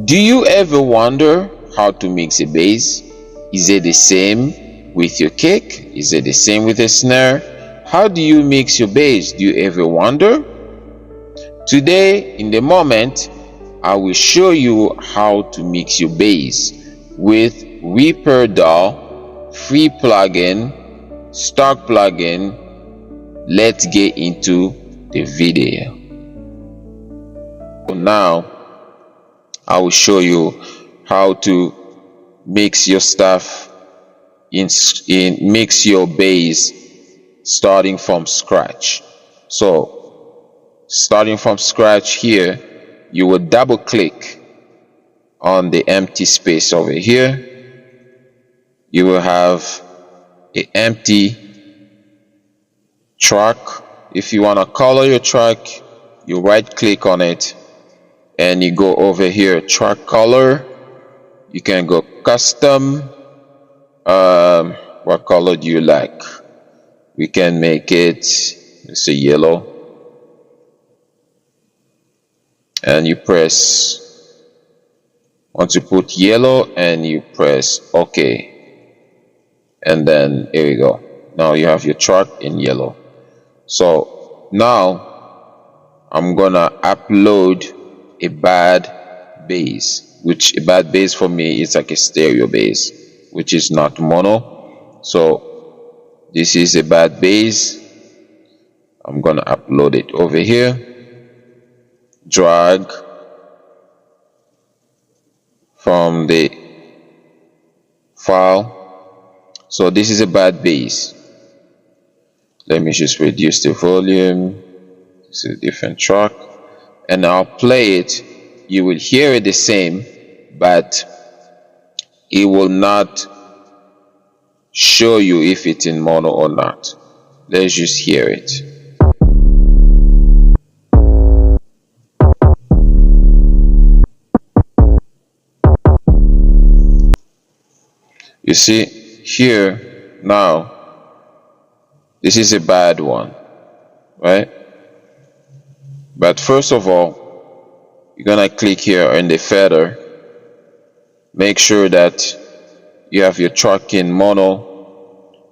Do you ever wonder how to mix a bass? Is it the same with your kick? Is it the same with a snare? How do you mix your bass? Do you ever wonder? Today, in the moment, I will show you how to mix your bass with reaperdaw, free plugin, stock plugin. Let's get into the video. Now I will show you how to mix your stuff mix your bass starting from scratch. So starting from scratch here, you will double click on the empty space over here. You will have an empty track. If you want to color your track, you right click on it and you go over here, track color. You can go custom. What color do you like? We can make it, let's say, yellow, and you press, once you put yellow and you press OK, and then here we go. Now you have your track in yellow. So now I'm gonna upload a bad bass, which a bad bass for me is like a stereo bass, which is not mono. So this is a bad bass. I'm gonna upload it over here. Drag from the file. So this is a bad bass. Let me just reduce the volume. This is a different track, and I'll play it. You will hear it the same, but it will not show you if it's in mono or not. Let's just hear it. You see here now, this is a bad one, right? But first of all, you're gonna click here on the feather. Make sure that you have your track in mono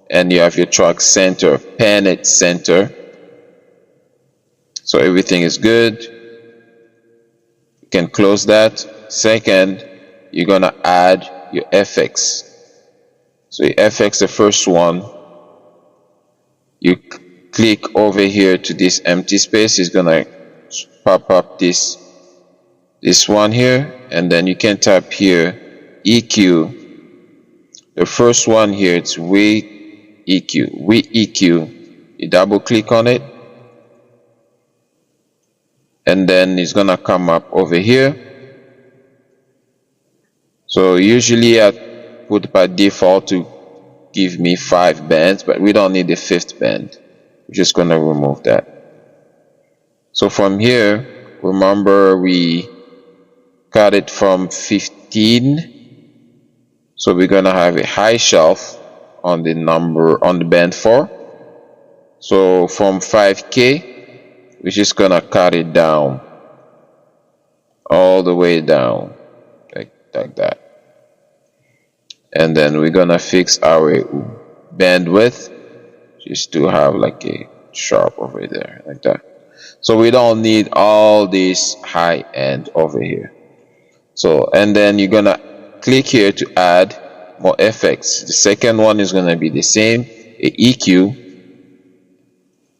and you have your track center, pan it center. So everything is good. You can close that. Second, you're gonna add your FX. So your FX, the first one, you click over here to this empty space. It's gonna pop up this one here, and then you can type here EQ. The first one here, it's we EQ. You double click on it, and then it's gonna come up over here. So usually I put by default to give me 5 bands, but we don't need the 5th band. We're just gonna remove that. So from here, remember we got it from 15. So we're gonna have a high shelf on the number on the band 4. So from 5K, we're just gonna cut it down all the way down, like that. And then we're gonna fix our bandwidth just to have like a sharp over there, like that. So we don't need all this high end over here. So, and then you're gonna click here to add more effects. The second one is gonna be the same, a EQ.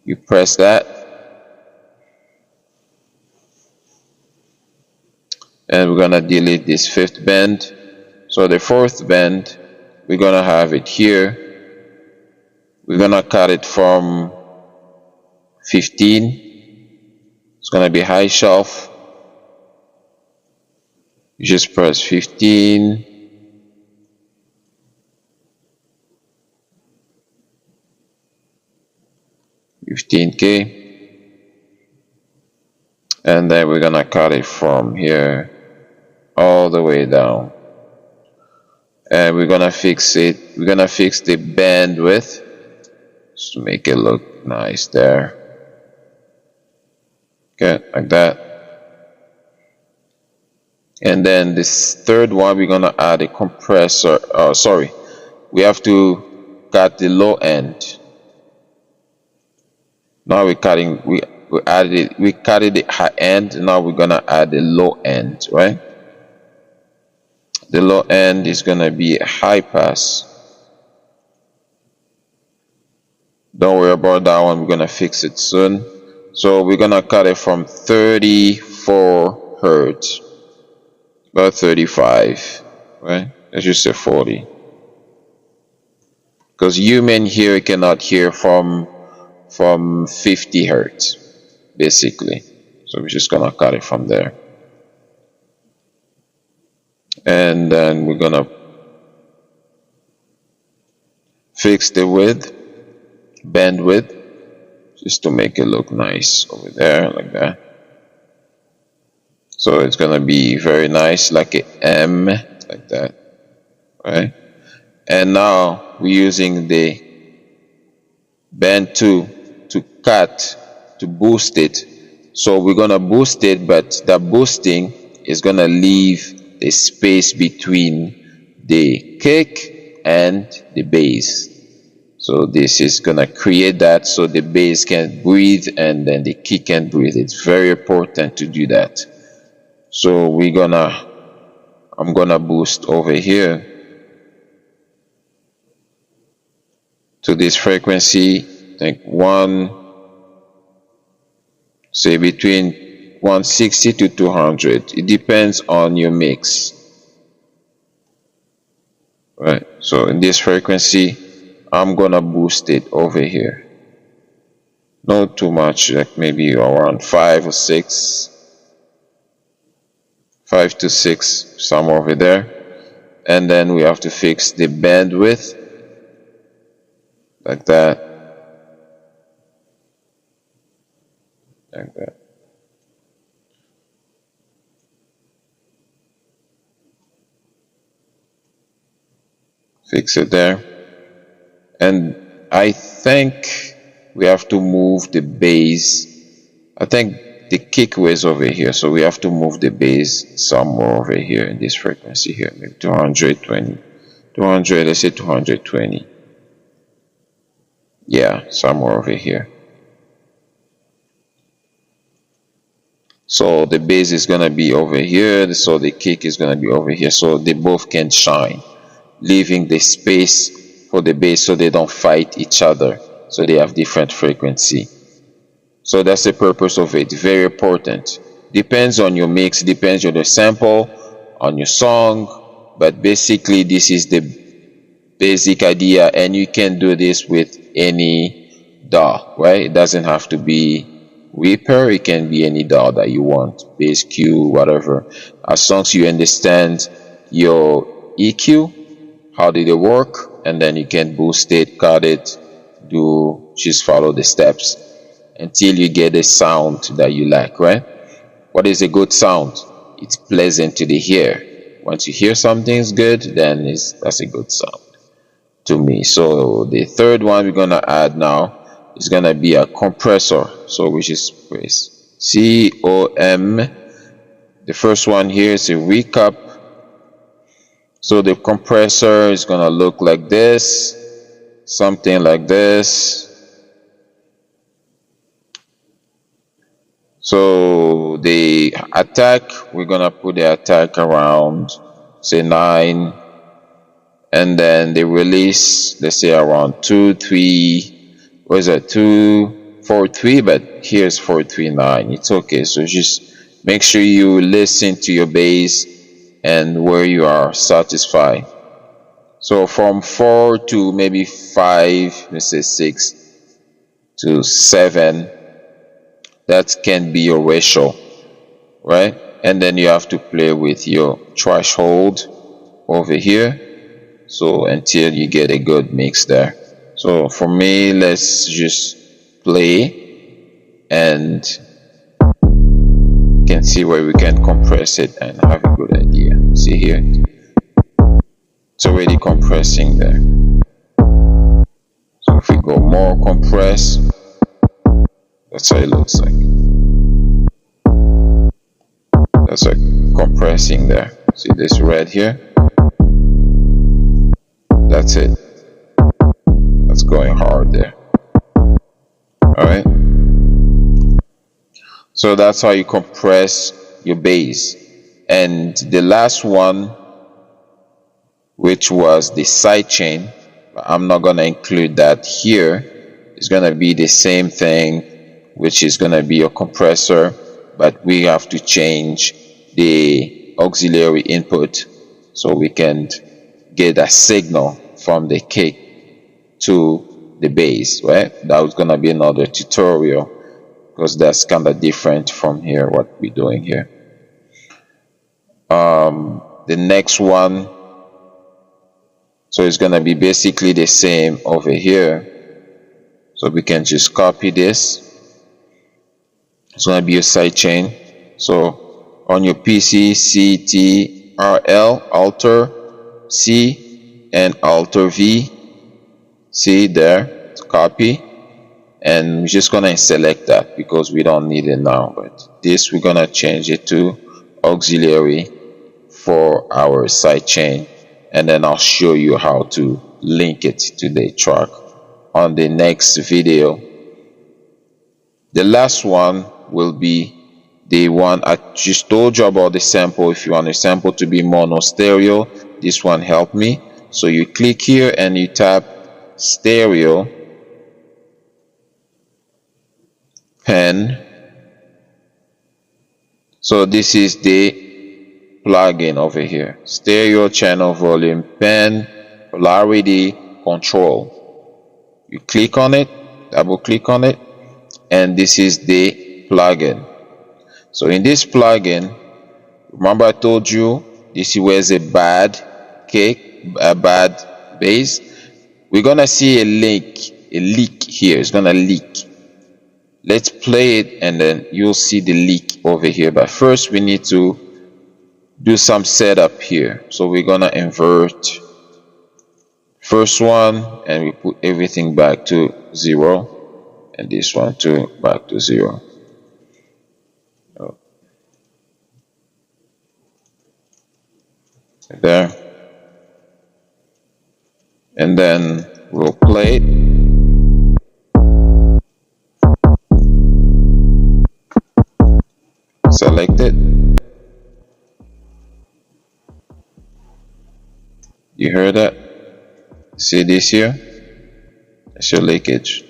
You press that, and we're gonna delete this 5th band. So the 4th band, we're gonna have it here. We're gonna cut it from 15. It's gonna be high shelf. You just press 15. $15K. And then we're gonna cut it from here all the way down. And we're gonna fix it. We're gonna fix the bandwidth just to make it look nice there. Okay, like that. And then this third one, we're gonna add a compressor. Sorry, we have to cut the low end. Now we're cutting. We added it. We cutted the high end. Now we're gonna add the low end, right? The low end is gonna be a high pass. Don't worry about that one. We're gonna fix it soon. So we're gonna cut it from 34 hertz, about 35, right? Let's just say 40, because human here cannot hear from 50 hertz, basically. So we're just gonna cut it from there, and then we're gonna fix the width, bandwidth, just to make it look nice over there, like that. So it's gonna be very nice, like a M, like that, right? And now we're using the band 2 to cut, to boost it. So we're gonna boost it, but the boosting is gonna leave the space between the kick and the bass. So this is gonna create that so the bass can breathe and then the kick can breathe. It's very important to do that. So I'm gonna boost over here to this frequency, I think say between 160 to 200. It depends on your mix, right? So in this frequency, I'm gonna boost it over here. Not too much, like maybe around 5 or 6. 5 to 6, somewhere over there. And then we have to fix the bandwidth, like that, like that. Fix it there. And I think we have to move the bass. I think the kick was over here, so we have to move the bass somewhere over here in this frequency here, maybe 220, 200, let's say 220. Yeah, somewhere over here. So the bass is gonna be over here, so the kick is gonna be over here, so they both can shine, leaving the space for the bass so they don't fight each other, so they have different frequency. So that's the purpose of it. Very important. Depends on your mix, depends on the sample, on your song, but basically this is the basic idea, and you can do this with any DAW, right? It doesn't have to be Reaper, it can be any DAW that you want, bass cue, whatever. As long as you understand your EQ, how did it work, and then you can boost it, cut it, just follow the steps until you get a sound that you like, right? What is a good sound? It's pleasant to the ear. Once you hear something's good, then that's a good sound to me. So the third one we're gonna add now is gonna be a compressor. So we just press COM. The first one here is a recap. So the compressor is gonna look like this, something like this. So the attack, we're gonna put the attack around, say 9, and then the release, let's say around 2, 3, what is that, 2, 4, 3, but here's 4, 3, 9. It's okay. So just make sure you listen to your bass and where you are satisfied. So from 4 to maybe 5, let's say 6 to 7, that can be your ratio, right? And then you have to play with your threshold over here, so until you get a good mix there. So for me, let's just play and you can see where we can compress it and have a good idea. See here, it's already compressing there. So if we go more compress, that's how it looks like. That's a compressing there. See this red here? That's it. That's going hard there. Alright? So that's how you compress your bass. And the last one, which was the sidechain, I'm not going to include that here. It's going to be the same thing, which is going to be a compressor, but we have to change the auxiliary input so we can get a signal from the kick to the bass, right? That was going to be another tutorial, because that's kind of different from here, what we're doing here. The next one, so it's going to be basically the same over here. So we can just copy this. It's going to be a sidechain. So on your PC, CTRL, Alter C and Alter V. See there, copy. And we're just going to select that because we don't need it now. But this, we're going to change it to auxiliary for our sidechain. And then I'll show you how to link it to the track on the next video. The last one will be the one I just told you about, the sample. If you want a sample to be mono stereo, this one helped me. So you click here and you tap stereo, pen. So this is the plugin over here: stereo, channel volume, pen, polarity, control. You click on it, double click on it, and this is the plugin. So in this plugin, remember I told you this is where's a bad kick, a bad bass. We're gonna see a leak here. It's gonna leak. Let's play it and then you'll see the leak over here. But first we need to do some setup here. So we're gonna invert first one and we put everything back to 0, and this one too back to 0. There, and then we'll play it. Select it. You heard that? See this here? That's your leakage.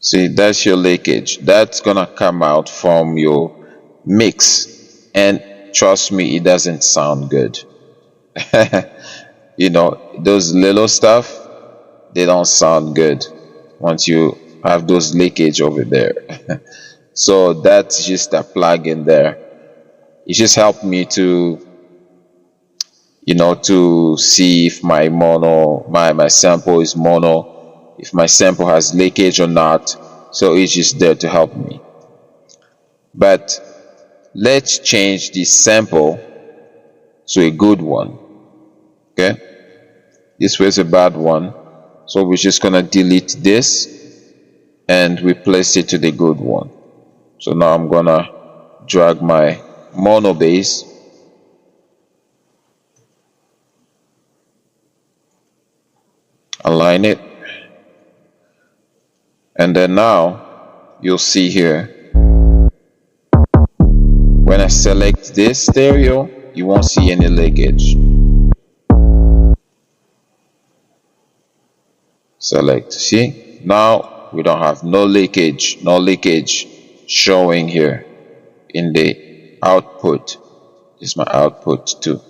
See, that's your leakage. That's gonna come out from your mix, and trust me, it doesn't sound good. You know, those little stuff, they don't sound good once you have those leakage over there. So that's just a plugin there. It just helped me to, you know, to see if my mono, my sample is mono, if my sample has leakage or not. So it's just there to help me. But let's change this sample to a good one. Okay, this was a bad one, so we're just gonna delete this and replace it to the good one. So now I'm gonna drag my mono bass, align it, and then now you'll see here when I select this stereo, you won't see any leakage. Select, see, now we don't have no leakage showing here in the output. This is my output too.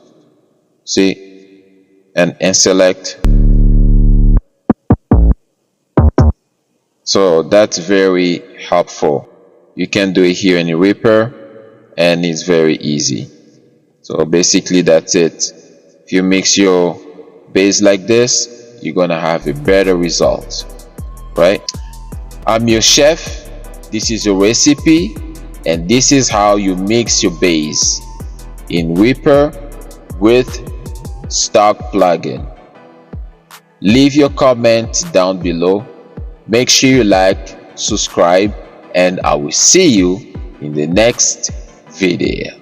See, and select. So that's very helpful. You can do it here in the Reaper, and it's very easy. So basically that's it. If you mix your bass like this, you're gonna have a better result, right? I'm your chef. This is a recipe, and this is how you mix your bass in Reaper with stock plugin. Leave your comment down below. Make sure you like, subscribe, and I will see you in the next video.